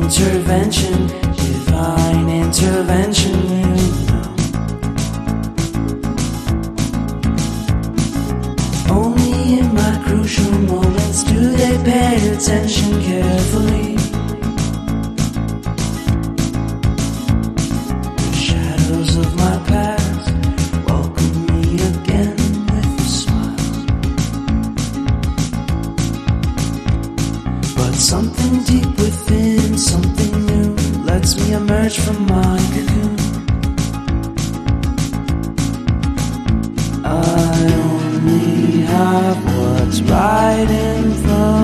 intervention, divine intervention, you know. Only in my crucial moments do they pay attention carefully. The shadows of my past welcome me again with a smile. But something deep within, something new, lets me emerge from my cocoon. I only have what's right in front